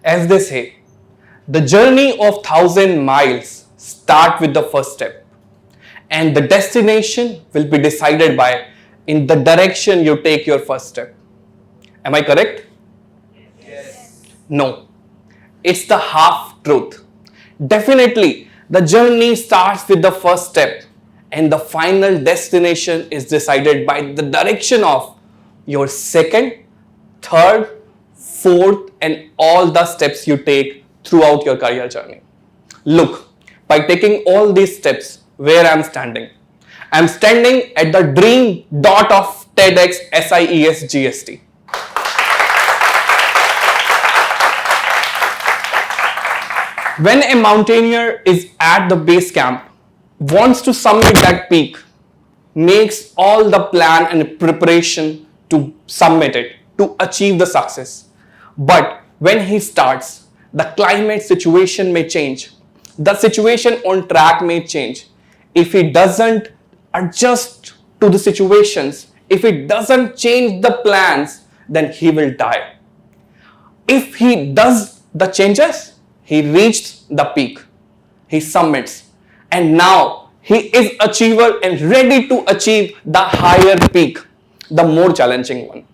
As they say, the journey of 1,000 miles start with the first step, and the destination will be decided by in the direction you take your first step. Am I correct? Yes. No, it's the half truth. Definitely, the journey starts with the first step, and the final destination is decided by the direction of your second, third, fourth, and all the steps you take throughout your career journey. Look, by taking all these steps, where I'm standing. I'm standing at the dream dot of TEDx SIESGST. When a mountaineer is at the base camp, wants to summit that peak, makes all the plan and preparation to summit it, to achieve the success. But when he starts, the climate situation may change. The situation on track may change. If he doesn't adjust to the situations, if he doesn't change the plans, then he will die. If he does the changes, he reached the peak. He summits. And now he is achiever and ready to achieve the higher peak, the more challenging one.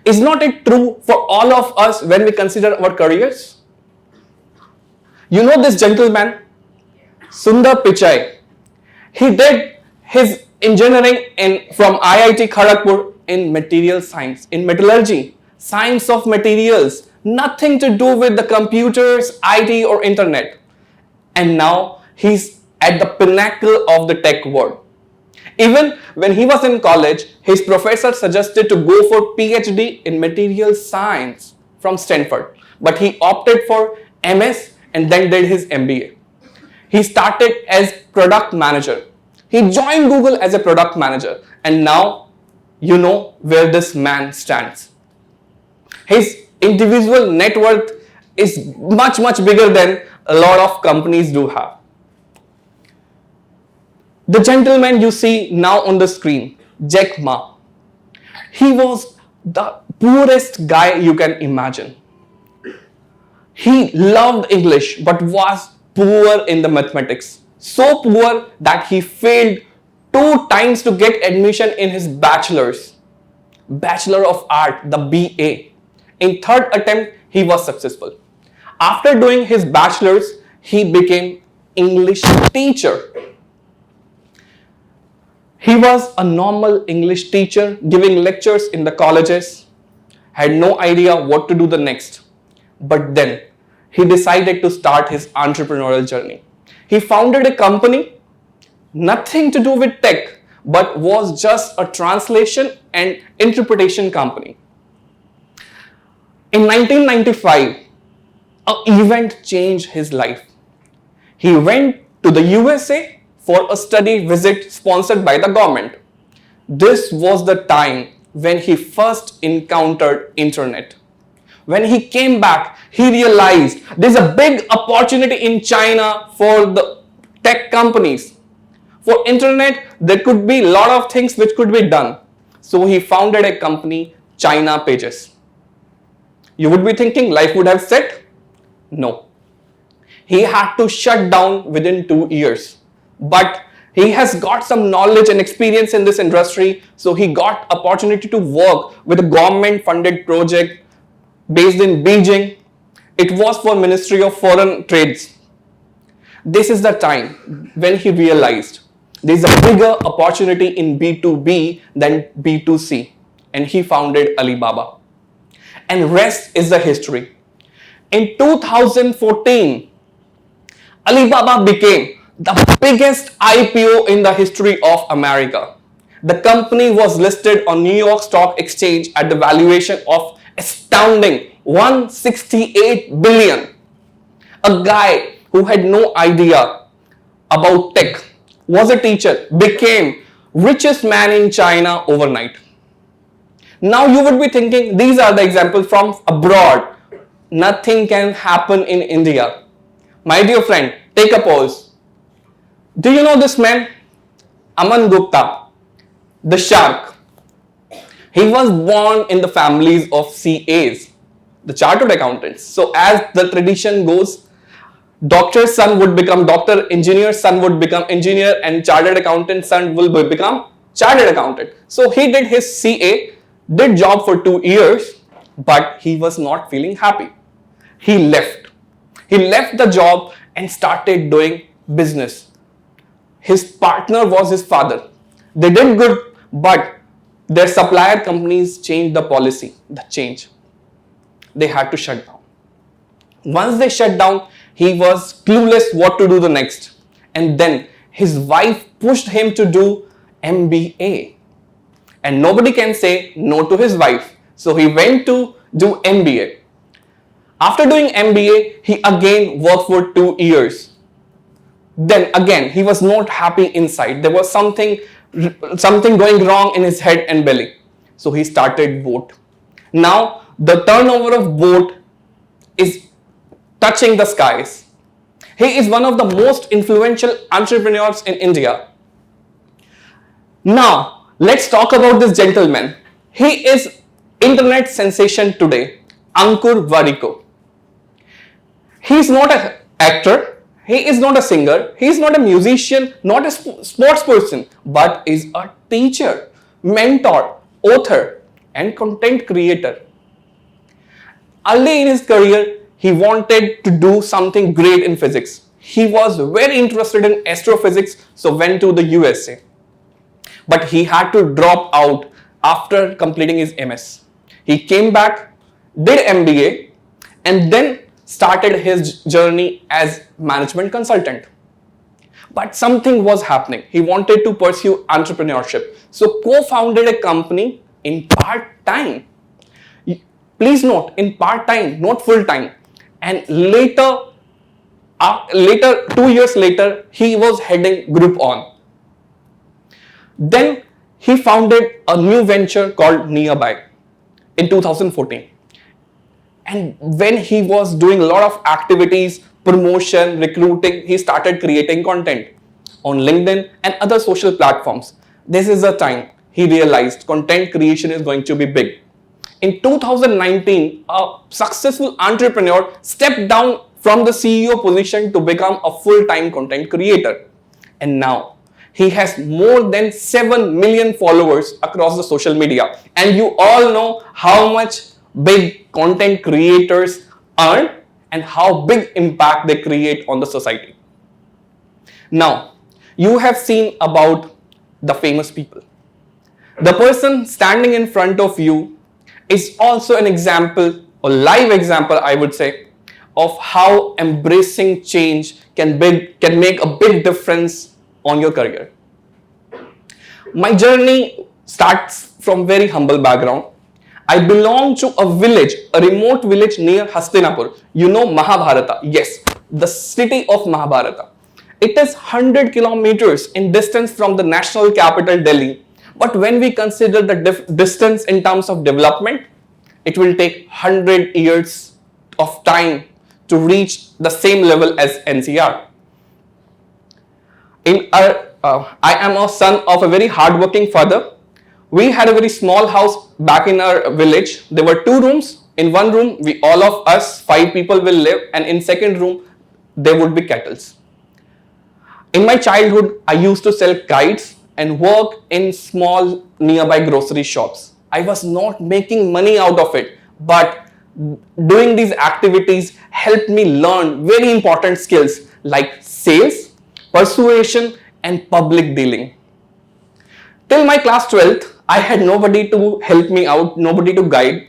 Is not it true for all of us when we consider our careers? You know this gentleman, Sundar Pichai. He did his engineering from IIT Kharagpur in material science, in metallurgy, science of materials, nothing to do with the computers, IT or internet. And now he's at the pinnacle of the tech world. Even when he was in college, his professor suggested to go for PhD in material science from Stanford. But he opted for MS and then did his MBA. He started as product manager. He joined Google as a product manager. And now you know where this man stands. His individual net worth is much bigger than a lot of companies do have. The gentleman you see now on the screen, Jack Ma, he was the poorest guy you can imagine. He loved English but was poor in the mathematics. So poor that he failed 2 times to get admission in his bachelor's. Bachelor of Art, the BA. In 3rd attempt, he was successful. After doing his bachelor's, he became English teacher. He was a normal English teacher giving lectures in the colleges, had no idea what to do the next. But then he decided to start his entrepreneurial journey. He founded a company, nothing to do with tech, but was just a translation and interpretation company. In 1995, an event changed his life. He went to the USA for a study visit sponsored by the government. This was the time when he first encountered internet. When he came back, he realized there's a big opportunity in China for the tech companies. For internet, there could be a lot of things which could be done. So he founded a company, China Pages. You would be thinking life would have set? No. He had to shut down within 2 years. But he has got some knowledge and experience in this industry, so he got opportunity to work with a government funded project based in Beijing. It was for Ministry of Foreign Trades. This is the time when he realized there is a bigger opportunity in B2B than B2C, and he founded Alibaba. And rest is the history. In 2014, Alibaba became the biggest IPO in the history of America. The company was listed on New York Stock Exchange at the valuation of astounding 168 billion. A guy who had no idea about tech, was a teacher, became richest man in China overnight. Now you would be thinking, these are the examples from abroad. Nothing can happen in India. My dear friend, take a pause. Do you know this man? Aman Gupta, the shark. He was born in the families of CAs. the chartered accountants. So as the tradition goes, doctor's son would become doctor, engineer's son would become engineer, and chartered accountant's son will become chartered accountant. So he did his CA, did job for 2 years, but he was not feeling happy. He left. He left the job and started doing business. His partner was his father. They did good, but their supplier companies changed the policy, the change. They had to shut down. Once they shut down, he was clueless what to do the next. And then his wife pushed him to do MBA. And nobody can say no to his wife. So he went to do MBA. After doing MBA, he again worked for 2 years. Then again, he was not happy inside. There was something going wrong in his head and belly. So he started boat. Now the turnover of boat is touching the skies. He is one of the most influential entrepreneurs in India. Now let's talk about this gentleman. He is internet sensation today, Ankur Warikoo. He is not an actor, he is not a singer, he is not a musician, not a sports person, but is a teacher, mentor, author, and content creator. Early in his career, he wanted to do something great in physics. He was very interested in astrophysics, so went to the USA. But he had to drop out after completing his MS. He came back, did MBA, and then started his journey as management consultant. But something was happening. He wanted to pursue entrepreneurship. So co-founded a company in part-time. Please note, in part-time, not full-time. And later, 2 years later, he was heading Group On. Then he founded a new venture called Nearby in 2014. And when he was doing a lot of activities, promotion, recruiting, he started creating content on LinkedIn and other social platforms. This is the time he realized content creation is going to be big. In 2019, a successful entrepreneur stepped down from the CEO position to become a full-time content creator. And now he has more than 7 million followers across the social media. And you all know how much big content creators earn and how big impact they create on the society. Now, you have seen about the famous people. The person standing in front of you is also an example, a live example, I would say, of how embracing change can make a big difference on your career. My journey starts from very humble background. I belong to a village, a remote village near Hastinapur. You know Mahabharata. Yes, the city of Mahabharata. It is 100 kilometers in distance from the national capital Delhi. But when we consider the distance in terms of development, it will take 100 years of time to reach the same level as NCR. I am a son of a very hardworking father. We had a very small house back in our village. There were 2 rooms. In one room, all of us 5 people will live, and in second room, there would be kettles. In my childhood, I used to sell kites and work in small nearby grocery shops. I was not making money out of it, but doing these activities helped me learn very important skills like sales, persuasion, and public dealing. Till my class 12th, I had nobody to help me out, nobody to guide.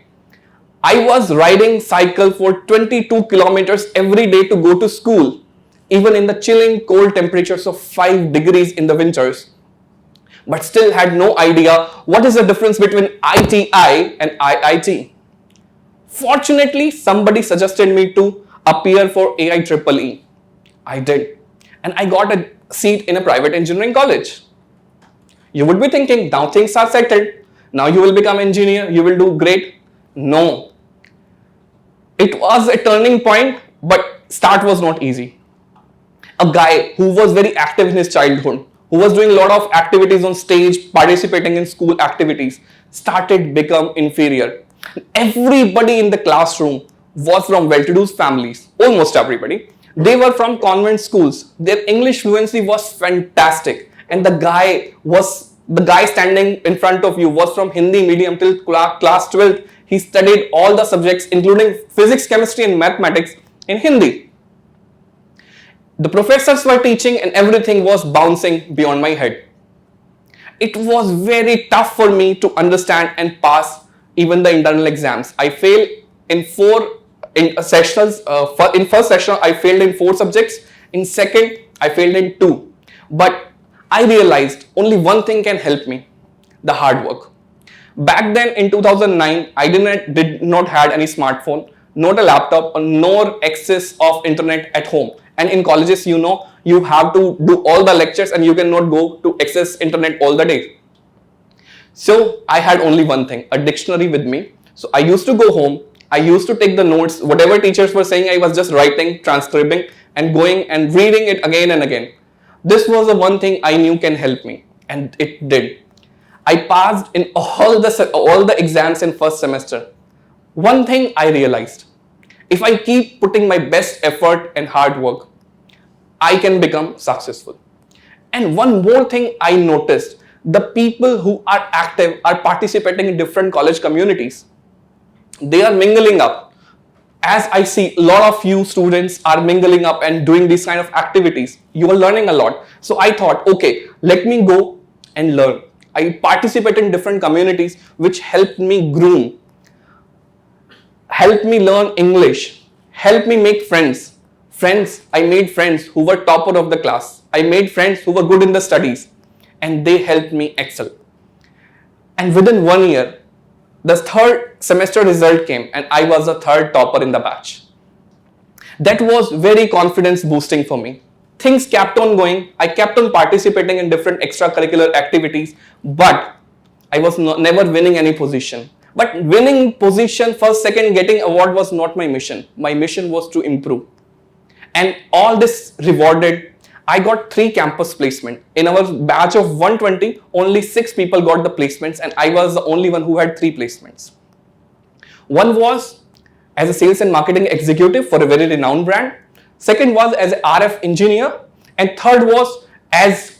I was riding cycle for 22 kilometers every day to go to school, even in the chilling cold temperatures of 5 degrees in the winters. But still had no idea what is the difference between ITI and IIT. Fortunately, somebody suggested me to appear for AIEEE. I did, and I got a seat in a private engineering college. You would be thinking, now things are settled. Now you will become engineer, you will do great. No. It was a turning point, but start was not easy. A guy who was very active in his childhood, who was doing a lot of activities on stage, participating in school activities, started become inferior. Everybody in the classroom was from well-to-do families, almost everybody. They were from convent schools. Their English fluency was fantastic. And the guy standing in front of you was from Hindi medium till class 12th. He studied all the subjects, including physics, chemistry, and mathematics in Hindi. The professors were teaching and everything was bouncing beyond my head. It was very tough for me to understand and pass even the internal exams. I failed in sessions. In first session, I failed in 4 subjects. In second, I failed in 2. But I realized only one thing can help me: the hard work. Back then in 2009, I did not had any smartphone, not a laptop, or nor access of internet at home. And in colleges, you have to do all the lectures and you cannot go to access internet all the day. So I had only one thing, a dictionary with me. So I used to go home, I used to take the notes, whatever teachers were saying, I was just writing, transcribing, and going and reading it again and again. This was the one thing I knew can help me, and it did. I passed in all the exams in first semester. One thing I realized: if I keep putting my best effort and hard work, I can become successful. And one more thing I noticed: the people who are active are participating in different college communities. They are mingling up. As I see a lot of you students are mingling up and doing these kind of activities, you are learning a lot. So I thought, okay, let me go and learn. I participate in different communities which helped me groom, helped me learn English, helped me make friends. I made friends who were topper of the class. I made friends who were good in the studies, and they helped me excel. And within 1 year, the third semester result came and I was the third topper in the batch. That was very confidence boosting for me. Things kept on going. I kept on participating in different extracurricular activities, but I was never winning any position. But winning position, first, second, getting award was not my mission. My mission was to improve. And all this rewarded. I got 3 campus placement. In our batch of 120, only 6 people got the placements and I was the only one who had 3 placements. One was as a sales and marketing executive for a very renowned brand. Second was as an RF engineer. And third was as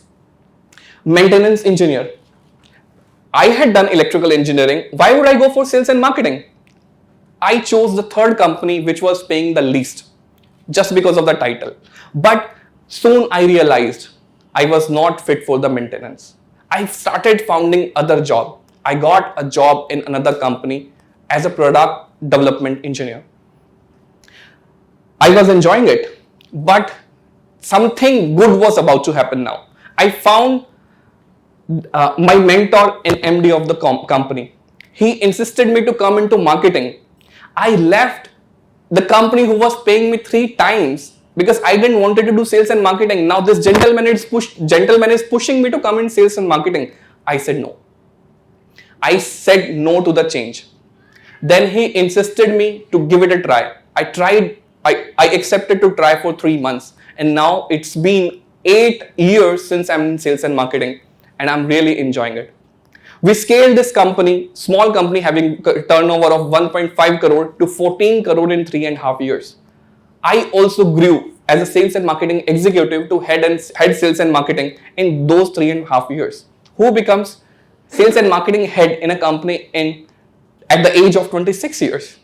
maintenance engineer. I had done electrical engineering. Why would I go for sales and marketing? I chose the third company which was paying the least just because of the title. But soon I realized I was not fit for the maintenance. I started founding other job. I got a job in another company as a product development engineer. I was enjoying it, but something good was about to happen now. I found my mentor and MD of the company. He insisted me to come into marketing. I left the company who was paying me 3 times because I didn't want to do sales and marketing. Now this gentleman is pushing me to come in sales and marketing. I said no. I said no to the change. Then he insisted me to give it a try. I tried. I accepted to try for 3 months, and now it's been 8 years since I'm in sales and marketing, and I'm really enjoying it. We scaled this company, small company having a turnover of 1.5 crore to 14 crore in 3.5 years. I also grew as a sales and marketing executive to head sales and marketing in those 3.5 years. Who becomes sales and marketing head in a company at the age of 26 years?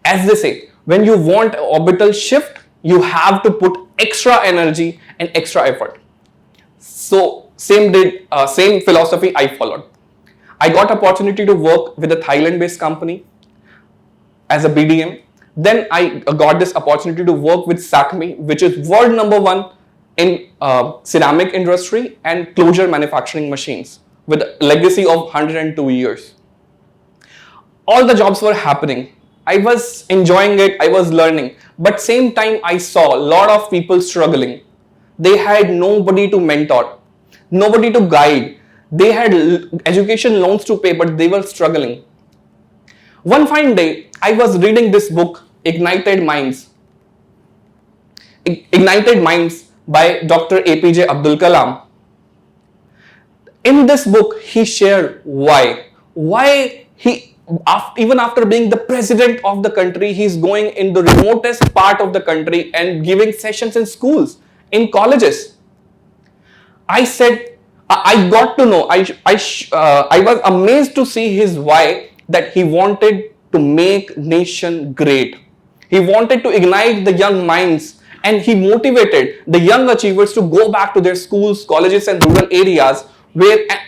As they say, when you want an orbital shift, you have to put extra energy and extra effort. So same philosophy I followed. I got opportunity to work with a Thailand-based company as a BDM. Then I got this opportunity to work with Sakmi, which is world #1 in ceramic industry and closure manufacturing machines with a legacy of 102 years. All the jobs were happening. I was enjoying it, I was learning. But same time I saw a lot of people struggling. They had nobody to mentor, nobody to guide. They had education loans to pay, but they were struggling. One fine day, I was reading this book, Ignited Minds by Dr. APJ Abdul Kalam. In this book, he shared why Even after being the president of the country, he's going in the remotest part of the country and giving sessions in schools, in colleges. I said, I got to know, I was amazed to see his why, that he wanted to make nation great. He wanted to ignite the young minds, and he motivated the young achievers to go back to their schools, colleges and rural areas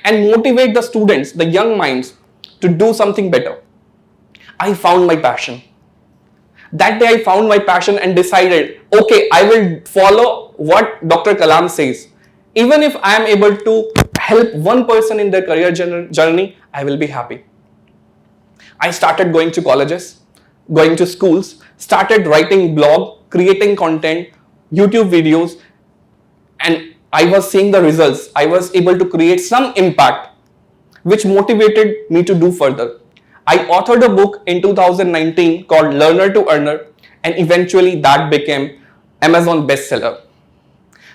and motivate the students, the young minds, to do something better. I found my passion. That day I found my passion and decided, okay, I will follow what Dr. Kalam says. Even if I am able to help one person in their career journey, I will be happy. I started going to colleges, going to schools, started writing blog, creating content, YouTube videos, and I was seeing the results. I was able to create some impact, which motivated me to do further. I authored a book in 2019 called Learner to Earner, and eventually that became Amazon bestseller.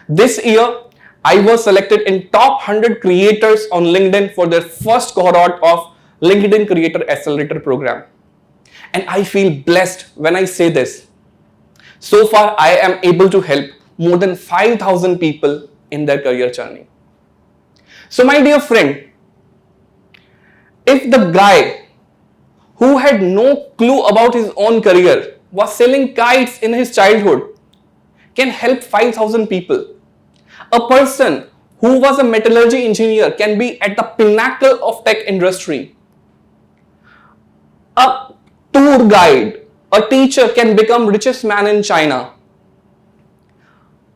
This year, I was selected in top 100 creators on LinkedIn for their first cohort of LinkedIn Creator Accelerator program. And I feel blessed when I say this. So far, I am able to help more than 5,000 people in their career journey. So my dear friend, if the guy who had no clue about his own career was selling kites in his childhood can help 5,000 people, a person who was a metallurgy engineer can be at the pinnacle of tech industry, a tour guide, a teacher can become richest man in China,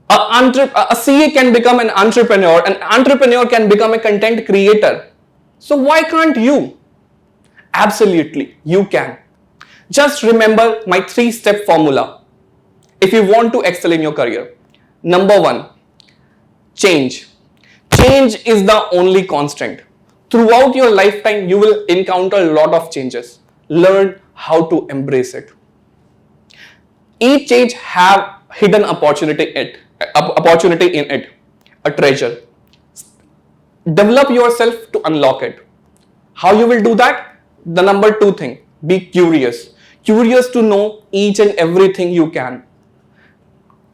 a CA can become an entrepreneur can become a content creator. So why can't you? Absolutely, you can. Just remember my 3-step formula if you want to excel in your career. Number 1, change. Change is the only constant. Throughout your lifetime, you will encounter a lot of changes. Learn how to embrace it. Each change have hidden opportunity in it, a treasure. Develop yourself to unlock it. How you will do that? The number 2 thing, be curious. Curious to know each and everything you can.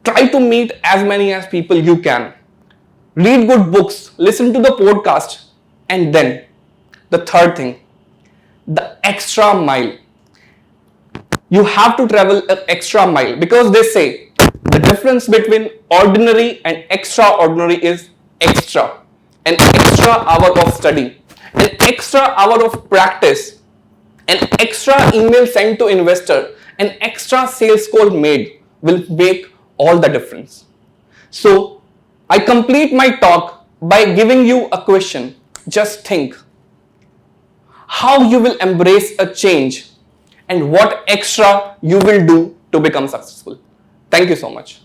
Try to meet as many as people you can. Read good books, listen to the podcast, and then the 3rd thing, the extra mile. You have to travel an extra mile because they say the difference between ordinary and extraordinary is extra. An extra hour of study, an extra hour of practice, an extra email sent to investor, an extra sales call made will make all the difference. So I complete my talk by giving you a question. Just think how you will embrace a change and what extra you will do to become successful. Thank you so much.